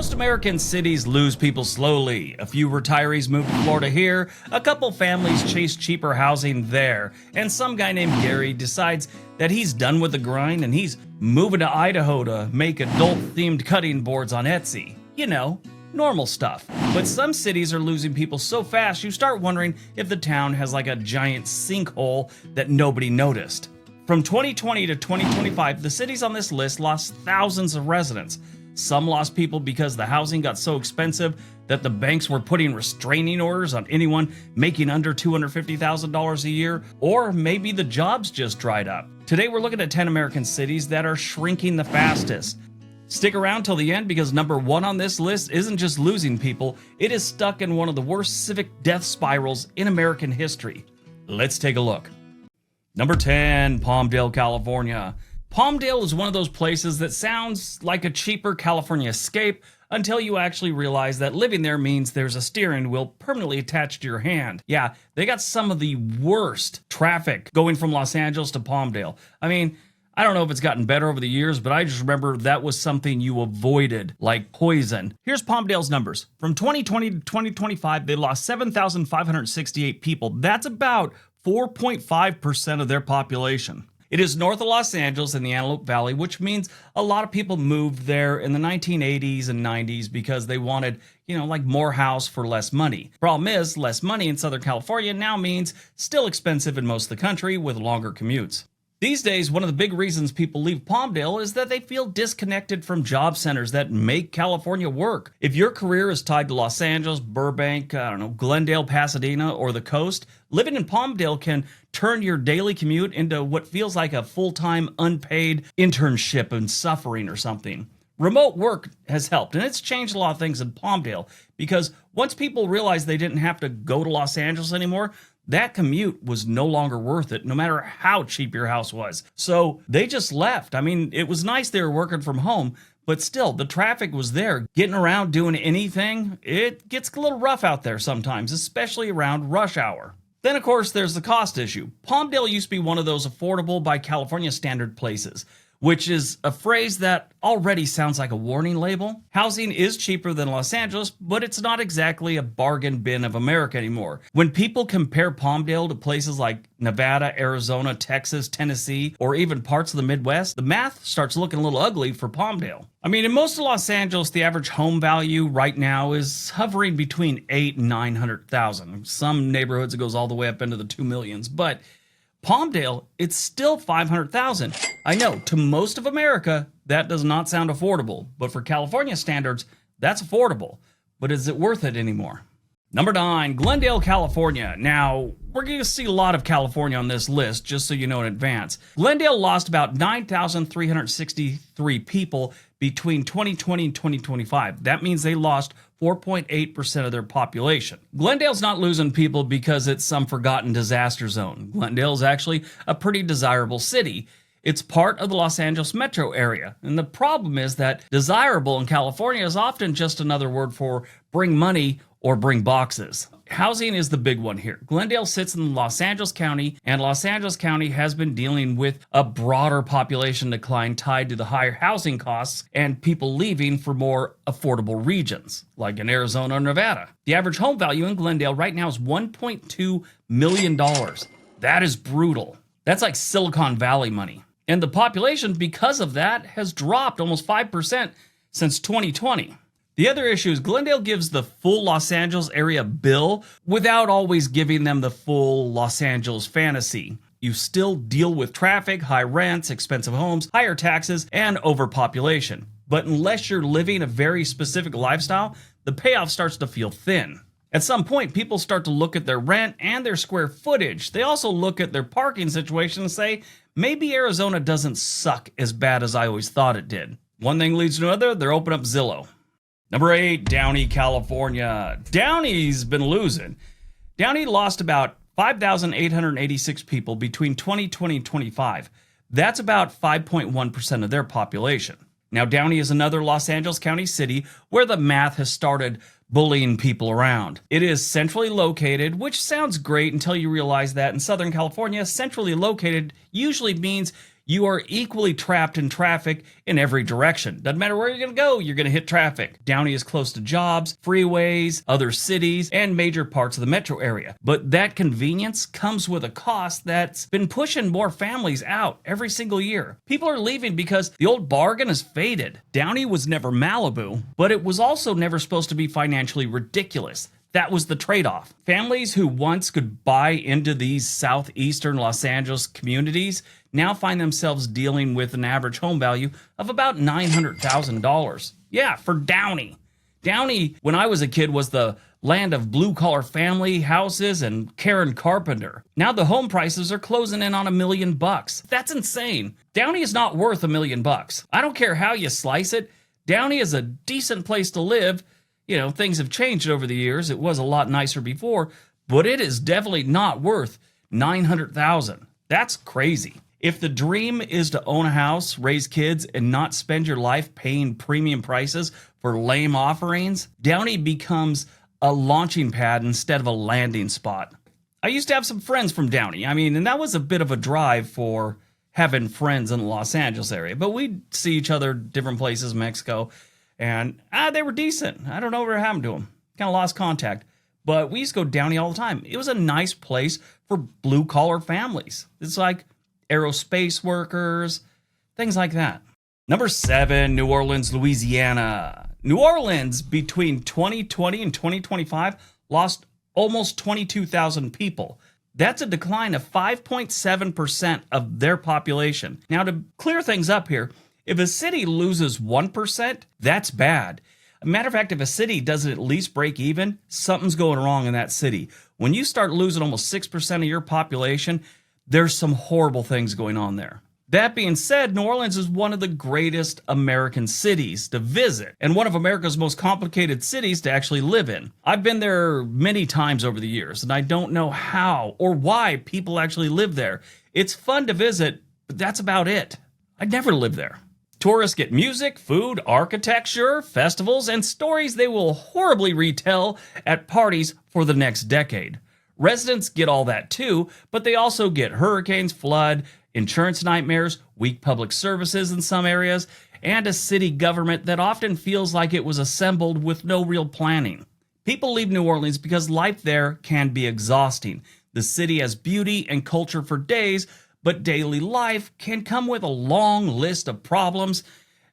Most American cities lose people slowly. A few retirees move to Florida here, a couple families chase cheaper housing there, and some guy named Gary decides that he's done with the grind and he's moving to Idaho to make adult-themed cutting boards on Etsy. You know, normal stuff. But some cities are losing people so fast you start wondering if the town has like a giant sinkhole that nobody noticed. From 2020 to 2025, the cities on this list lost thousands of residents. Some lost people because the housing got so expensive that the banks were putting restraining orders on anyone making under $250,000 a year, or maybe the jobs just dried up. Today we're looking at 10 American cities that are shrinking the fastest. Stick around till the end because number one on this list isn't just losing people, it is stuck in one of the worst civic death spirals in American history. Let's take a look. Number 10, Palmdale, California. Palmdale is one of those places that sounds like a cheaper California escape until you actually realize that living there means there's a steering wheel permanently attached to your hand. Yeah, they got some of the worst traffic going from Los Angeles to Palmdale. I mean, I don't know if it's gotten better over the years, but I just remember that was something you avoided like poison. Here's Palmdale's numbers. From 2020 to 2025, they lost 7,568 people. That's about 4.5% of their population. It is north of Los Angeles in the Antelope Valley, which means a lot of people moved there in the 1980s and 90s because they wanted, like more house for less money. Problem is, less money in Southern California now means still expensive in most of the country with longer commutes. These days, one of the big reasons people leave Palmdale is that they feel disconnected from job centers that make California work. If your career is tied to Los Angeles, Burbank, Glendale, Pasadena, or the coast, living in Palmdale can turn your daily commute into what feels like a full-time unpaid internship and suffering or something. Remote work has helped, and it's changed a lot of things in Palmdale because once people realized they didn't have to go to Los Angeles anymore, that commute was no longer worth it, no matter how cheap your house was. So they just left. I mean, it was nice they were working from home, but still, the traffic was there. Getting around doing anything, it gets a little rough out there sometimes, especially around rush hour. Then, of course, there's the cost issue. Palmdale used to be one of those affordable by California standard places, which is a phrase that already sounds like a warning label. Housing is cheaper than Los Angeles, but it's not exactly a bargain bin of America anymore. When people compare Palmdale to places like Nevada, Arizona, Texas, Tennessee, or even parts of the Midwest, the math starts looking a little ugly for Palmdale. I mean, in most of Los Angeles, the average home value right now is hovering between $800,000 and $900,000. Some neighborhoods it goes all the way up into the 2 millions, but Palmdale, it's still $500,000. I know, to most of America, that does not sound affordable, but for California standards, that's affordable. But is it worth it anymore? Number 9, Glendale, California. Now, we're going to see a lot of California on this list, just so you know in advance. Glendale lost about 9,363 people between 2020 and 2025. That means they lost 4.8% of their population. Glendale's not losing people because it's some forgotten disaster zone. Glendale is actually a pretty desirable city. It's part of the Los Angeles metro area. And the problem is that desirable in California is often just another word for bring money or bring boxes. Housing is the big one here. Glendale sits in Los Angeles County, and Los Angeles County has been dealing with a broader population decline tied to the higher housing costs and people leaving for more affordable regions, like in Arizona or Nevada. The average home value in Glendale right now is $1.2 million. That is brutal. That's like Silicon Valley money. And the population, because of that, has dropped almost 5% since 2020. The other issue is Glendale gives the full Los Angeles area bill without always giving them the full Los Angeles fantasy. You still deal with traffic, high rents, expensive homes, higher taxes, and overpopulation. But unless you're living a very specific lifestyle, the payoff starts to feel thin. At some point, people start to look at their rent and their square footage. They also look at their parking situation and say, maybe Arizona doesn't suck as bad as I always thought it did. One thing leads to another, they're open up Zillow. Number 8, Downey, California. Downey's been losing. Downey lost about 5,886 people between 2020 and 25. That's about 5.1% of their population. Now, Downey is another Los Angeles County city where the math has started bullying people around. It is centrally located, which sounds great until you realize that in Southern California, centrally located usually means you are equally trapped in traffic in every direction. Doesn't matter where you're going to go, you're going to hit traffic. Downey is close to jobs, freeways, other cities, and major parts of the metro area. But that convenience comes with a cost that's been pushing more families out every single year. People are leaving because the old bargain has faded. Downey was never Malibu, but it was also never supposed to be financially ridiculous. That was the trade-off. Families who once could buy into these southeastern Los Angeles communities now find themselves dealing with an average home value of about $900,000. Yeah, for Downey. Downey, when I was a kid, was the land of blue-collar family houses and Karen Carpenter. Now the home prices are closing in on $1 million. That's insane. Downey is not worth $1 million. I don't care how you slice it. Downey is a decent place to live. You know, things have changed over the years. It was a lot nicer before, but it is definitely not worth $900,000. That's crazy. If the dream is to own a house, raise kids, and not spend your life paying premium prices for lame offerings, Downey becomes a launching pad instead of a landing spot. I used to have some friends from Downey. And that was a bit of a drive for having friends in the Los Angeles area, but we'd see each other different places, Mexico. And they were decent. I don't know what happened to them. Kind of lost contact. But we used to go Downey all the time. It was a nice place for blue-collar families. It's like aerospace workers, things like that. Number 7, New Orleans, Louisiana. New Orleans, between 2020 and 2025, lost almost 22,000 people. That's a decline of 5.7% of their population. Now, to clear things up here, if a city loses 1%, that's bad. A matter of fact, if a city doesn't at least break even, something's going wrong in that city. When you start losing almost 6% of your population, there's some horrible things going on there. That being said, New Orleans is one of the greatest American cities to visit and one of America's most complicated cities to actually live in. I've been there many times over the years, and I don't know how or why people actually live there. It's fun to visit, but that's about it. I'd never live there. Tourists get music, food, architecture, festivals, and stories they will horribly retell at parties for the next decade. Residents get all that too, but they also get hurricanes, flood, insurance nightmares, weak public services in some areas, and a city government that often feels like it was assembled with no real planning. People leave New Orleans because life there can be exhausting. The city has beauty and culture for days, but daily life can come with a long list of problems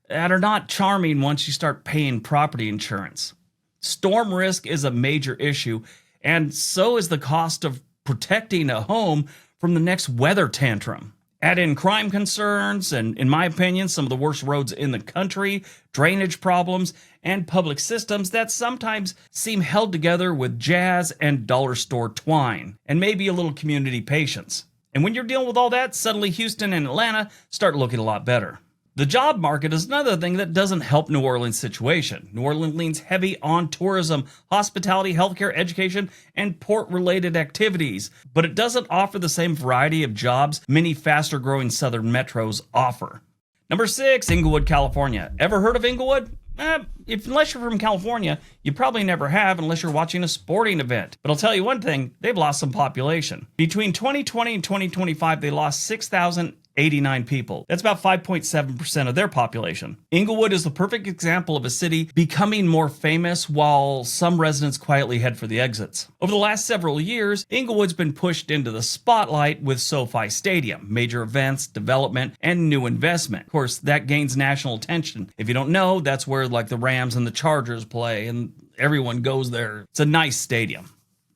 that are not charming once you start paying property insurance. Storm risk is a major issue, and so is the cost of protecting a home from the next weather tantrum. Add in crime concerns and, in my opinion, some of the worst roads in the country, drainage problems, and public systems that sometimes seem held together with jazz and dollar store twine, and maybe a little community patience. And when you're dealing with all that, suddenly Houston and Atlanta start looking a lot better. The job market is another thing that doesn't help New Orleans' situation. New Orleans leans heavy on tourism, hospitality, healthcare, education, and port-related activities, but it doesn't offer the same variety of jobs many faster-growing southern metros offer. Number 6, Inglewood, California. Ever heard of Inglewood? Unless you're from California, you probably never have unless you're watching a sporting event. But I'll tell you one thing, they've lost some population. Between 2020 and 2025, they lost 6,089 people. That's about 5.7% of their population. Inglewood is the perfect example of a city becoming more famous while some residents quietly head for the exits. Over the last several years, Inglewood's been pushed into the spotlight with SoFi Stadium, major events, development, and new investment. Of course, that gains national attention. If you don't know, that's where like the Rams and the Chargers play, and everyone goes there. It's a nice stadium.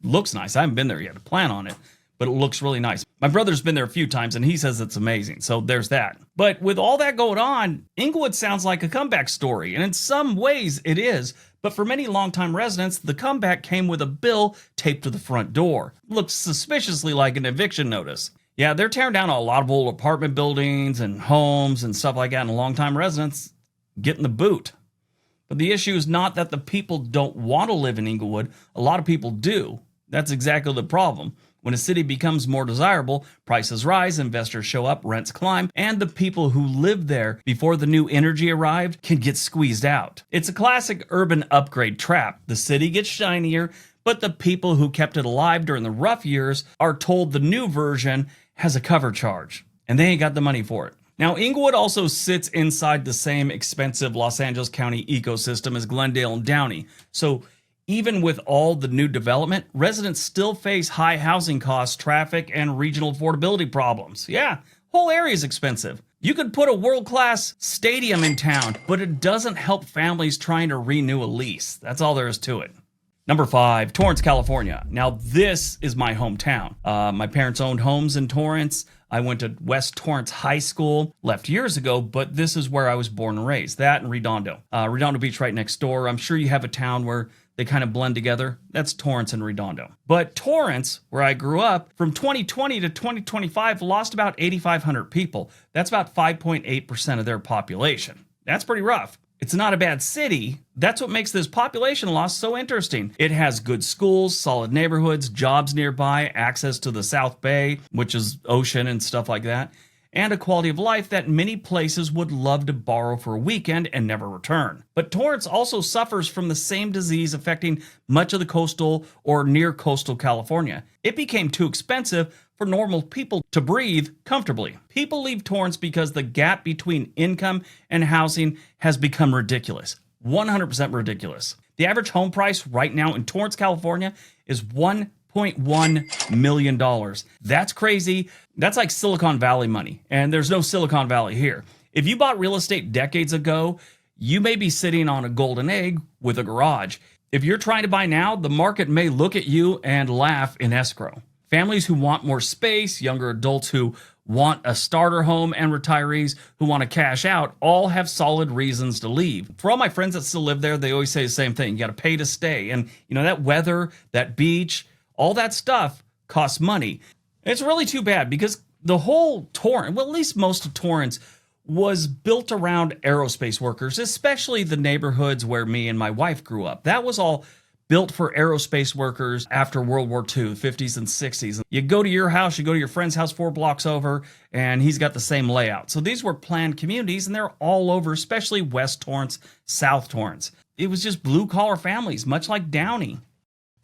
Looks nice. I haven't been there yet. I plan on it, but it looks really nice. My brother's been there a few times, and he says it's amazing, so there's that. But with all that going on, Inglewood sounds like a comeback story, and in some ways it is, but for many longtime residents, the comeback came with a bill taped to the front door. Looks suspiciously like an eviction notice. Yeah, they're tearing down a lot of old apartment buildings and homes and stuff like that, and longtime residents getting the boot. But the issue is not that the people don't want to live in Inglewood. A lot of people do. That's exactly the problem. When a city becomes more desirable, prices rise, investors show up, rents climb, and the people who lived there before the new energy arrived can get squeezed out. It's a classic urban upgrade trap. The city gets shinier, but the people who kept it alive during the rough years are told the new version has a cover charge, and they ain't got the money for it. Now, Inglewood also sits inside the same expensive Los Angeles County ecosystem as Glendale and Downey. So even with all the new development, residents still face high housing costs, traffic, and regional affordability problems. Yeah, whole area is expensive. You could put a world-class stadium in town, but it doesn't help families trying to renew a lease. That's all there is to it. Number 5, Torrance, California. Now, this is my hometown. My parents owned homes in Torrance. I went to West Torrance High School, left years ago, but this is where I was born and raised. That and Redondo. Redondo Beach right next door. I'm sure you have a town where they kind of blend together. That's Torrance and Redondo. But Torrance, where I grew up, from 2020 to 2025, lost about 8,500 people. That's about 5.8% of their population. That's pretty rough. It's not a bad city. That's what makes this population loss so interesting. It has good schools, solid neighborhoods, jobs nearby, access to the South Bay, which is ocean and stuff like that, and a quality of life that many places would love to borrow for a weekend and never return. But Torrance also suffers from the same disease affecting much of the coastal or near coastal California. It became too expensive for normal people to breathe comfortably. People leave Torrance because the gap between income and housing has become ridiculous. 100% ridiculous. The average home price right now in Torrance, California is $1.1 million. That's crazy. That's like Silicon Valley money, and there's no Silicon Valley here. If you bought real estate decades ago, you may be sitting on a golden egg with a garage. If you're trying to buy now, the market may look at you and laugh in escrow. Families who want more space, younger adults who want a starter home, and retirees who want to cash out all have solid reasons to leave. For all my friends that still live there, they always say the same thing. You got to pay to stay. And you know, that weather, that beach, all that stuff costs money. It's really too bad because the whole Torrance, well, at least most of Torrance, was built around aerospace workers, especially the neighborhoods where me and my wife grew up. That was all built for aerospace workers after World War II, 50s and 60s. You go to your house, you go to your friend's house 4 blocks over, and he's got the same layout. So these were planned communities, and they're all over, especially West Torrance, South Torrance. It was just blue-collar families, much like Downey.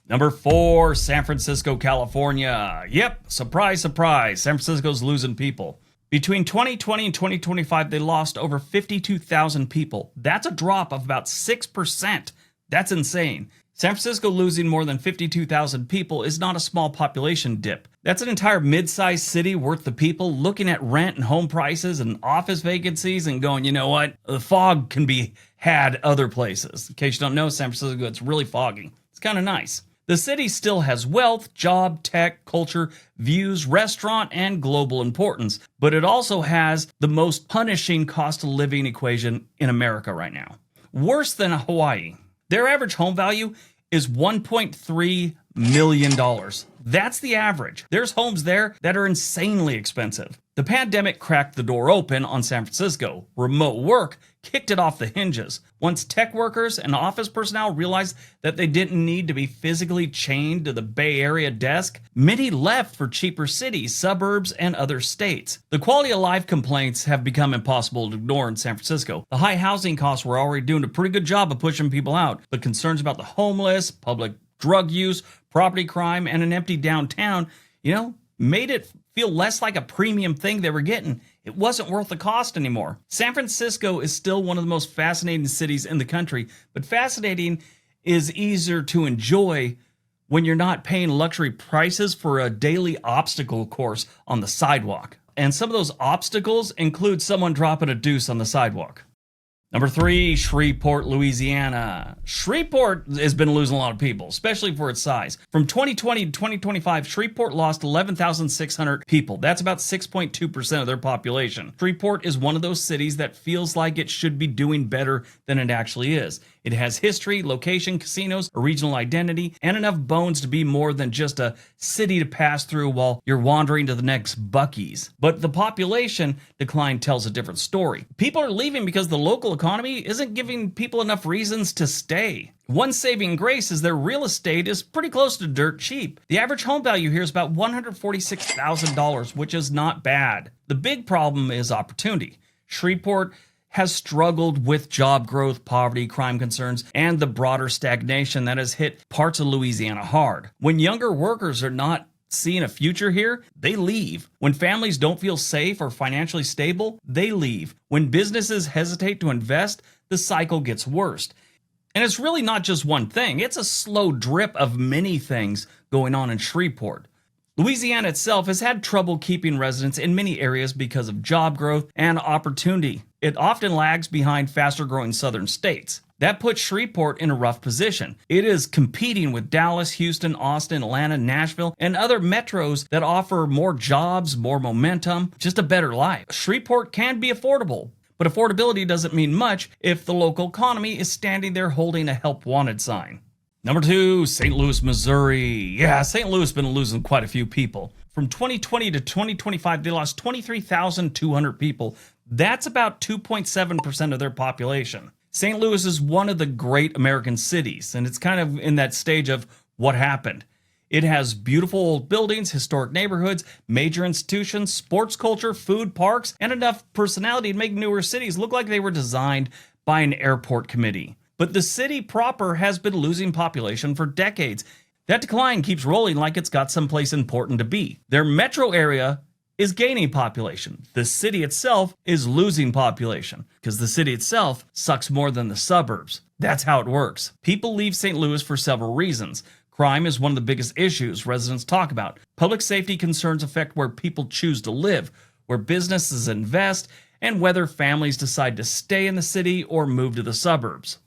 Number 4, San Francisco, California. Yep, surprise, surprise, San Francisco's losing people. Between 2020 and 2025, they lost over 52,000 people. That's a drop of about 6%. That's insane. San Francisco losing more than 52,000 people is not a small population dip. That's an entire mid-sized city worth the people looking at rent and home prices and office vacancies and going, you know what? The fog can be had other places. In case you don't know, San Francisco, it's really foggy. It's kind of nice. The city still has wealth, job, tech, culture, views, restaurant, and global importance, but it also has the most punishing cost of living equation in America right now. Worse than Hawaii. Their average home value is $1.3 million. That's the average. There's homes there that are insanely expensive. The pandemic cracked the door open on San Francisco. Remote work kicked it off the hinges. Once tech workers and office personnel realized that they didn't need to be physically chained to the Bay Area desk, many left for cheaper cities, suburbs, and other states. The quality of life complaints have become impossible to ignore in San Francisco. The high housing costs were already doing a pretty good job of pushing people out, but concerns about the homeless, public drug use, property crime, and an empty downtown, made it feel less like a premium thing they were getting. It wasn't worth the cost anymore. San Francisco is still one of the most fascinating cities in the country, but fascinating is easier to enjoy when you're not paying luxury prices for a daily obstacle course on the sidewalk. And some of those obstacles include someone dropping a deuce on the sidewalk. Number 3, Shreveport, Louisiana. Shreveport has been losing a lot of people, especially for its size. From 2020 to 2025, Shreveport lost 11,600 people. That's about 6.2% of their population. Shreveport is one of those cities that feels like it should be doing better than it actually is. It has history, location, casinos, a regional identity, and enough bones to be more than just a city to pass through while you're wandering to the next Buc-ee's. But the population decline tells a different story. People are leaving because the local economy isn't giving people enough reasons to stay. One saving grace is their real estate is pretty close to dirt cheap. The average home value here is about $146,000, which is not bad. The big problem is opportunity. Shreveport has struggled with job growth, poverty, crime concerns, and the broader stagnation that has hit parts of Louisiana hard. When younger workers are not seeing a future here, they leave. When families don't feel safe or financially stable, they leave. When businesses hesitate to invest, the cycle gets worse. And it's really not just one thing. It's a slow drip of many things going on in Shreveport. Louisiana itself has had trouble keeping residents in many areas because of job growth and opportunity. It often lags behind faster growing southern states. That puts Shreveport in a rough position. It is competing with Dallas, Houston, Austin, Atlanta, Nashville, and other metros that offer more jobs, more momentum, just a better life. Shreveport can be affordable, but affordability doesn't mean much if the local economy is standing there holding a help wanted sign. Number 2, St. Louis, Missouri. Yeah, St. Louis has been losing quite a few people. From 2020 to 2025, they lost 23,200 people. That's about 2.7% of their population. St. Louis is one of the great American cities, and it's kind of in that stage of what happened. It has beautiful old buildings, historic neighborhoods, major institutions, sports culture, food, parks, and enough personality to make newer cities look like they were designed by an airport committee. But the city proper has been losing population for decades. That decline keeps rolling like it's got someplace important to be. Their metro area is gaining population. The city itself is losing population because the city itself sucks more than the suburbs. That's how it works. People leave St. Louis for several reasons. Crime is one of the biggest issues residents talk about. Public safety concerns affect where people choose to live, where businesses invest, and whether families decide to stay in the city or move to the suburbs.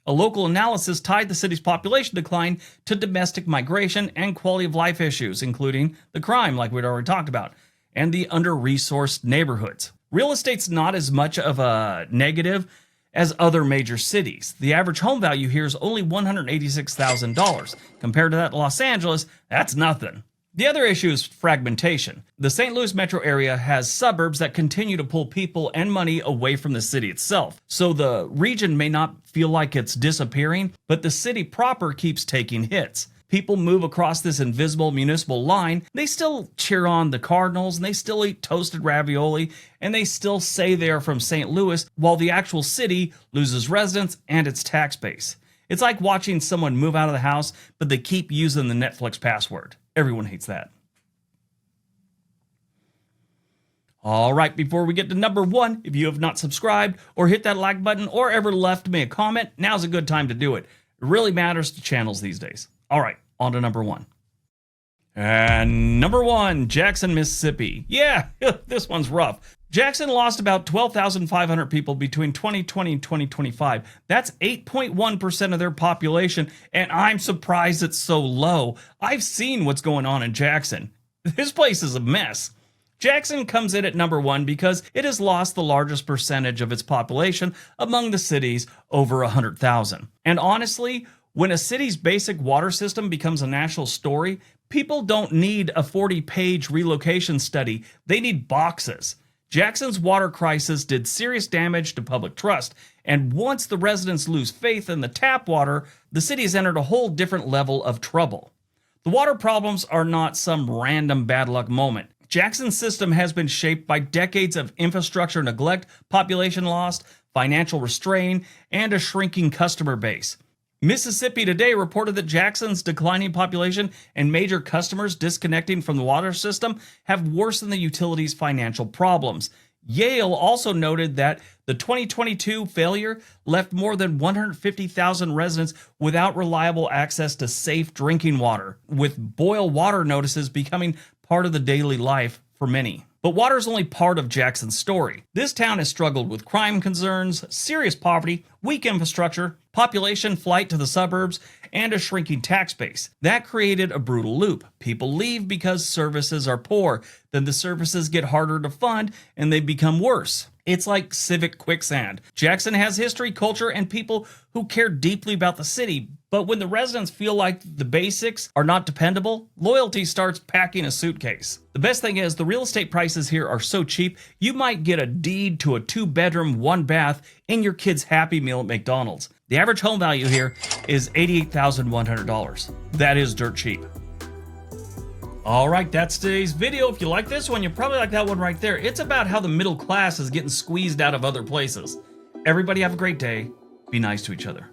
A local analysis tied the city's population decline to domestic migration and quality of life issues, including the crime, like we'd already talked about, and the under-resourced neighborhoods. Real estate's not as much of a negative as other major cities. The average home value here is only $186,000. Compared to that in Los Angeles, that's nothing. The other issue is fragmentation. The St. Louis metro area has suburbs that continue to pull people and money away from the city itself. So the region may not feel like it's disappearing, but the city proper keeps taking hits. People move across this invisible municipal line. They still cheer on the Cardinals, and they still eat toasted ravioli, and they still say they are from St. Louis, while the actual city loses residents and its tax base. It's like watching someone move out of the house, but they keep using the Netflix password. Everyone hates that. All right, before we get to number 1, if you have not subscribed or hit that like button or ever left me a comment, now's a good time to do it. It really matters to channels these days. All right, on to number 1. And number 1, Jackson, Mississippi. Yeah, this one's rough. Jackson lost about 12,500 people between 2020 and 2025. That's 8.1% of their population, and I'm surprised it's so low. I've seen what's going on in Jackson. This place is a mess. Jackson comes in at number 1 because it has lost the largest percentage of its population among the cities over 100,000. And honestly, when a city's basic water system becomes a national story, people don't need a 40-page relocation study. They need boxes. Jackson's water crisis did serious damage to public trust, and once the residents lose faith in the tap water, the city has entered a whole different level of trouble. The water problems are not some random bad luck moment. Jackson's system has been shaped by decades of infrastructure neglect, population loss, financial restraint, and a shrinking customer base. Mississippi Today reported that Jackson's declining population and major customers disconnecting from the water system have worsened the utility's financial problems. Yale also noted that the 2022 failure left more than 150,000 residents without reliable access to safe drinking water, with boil water notices becoming part of the daily life for many. But water is only part of Jackson's story. This town has struggled with crime concerns, serious poverty, weak infrastructure, population flight to the suburbs, and a shrinking tax base. That created a brutal loop. People leave because services are poor. Then the services get harder to fund, and they become worse. It's like civic quicksand. Jackson has history, culture, and people who care deeply about the city. But when the residents feel like the basics are not dependable, loyalty starts packing a suitcase. The best thing is the real estate prices here are so cheap, you might get a deed to a 2-bedroom, 1-bath in your kid's Happy Meal at McDonald's. The average home value here is $88,100. That is dirt cheap. All right, that's today's video. If you like this one, you'll probably like that one right there. It's about how the middle class is getting squeezed out of other places. Everybody have a great day. Be nice to each other.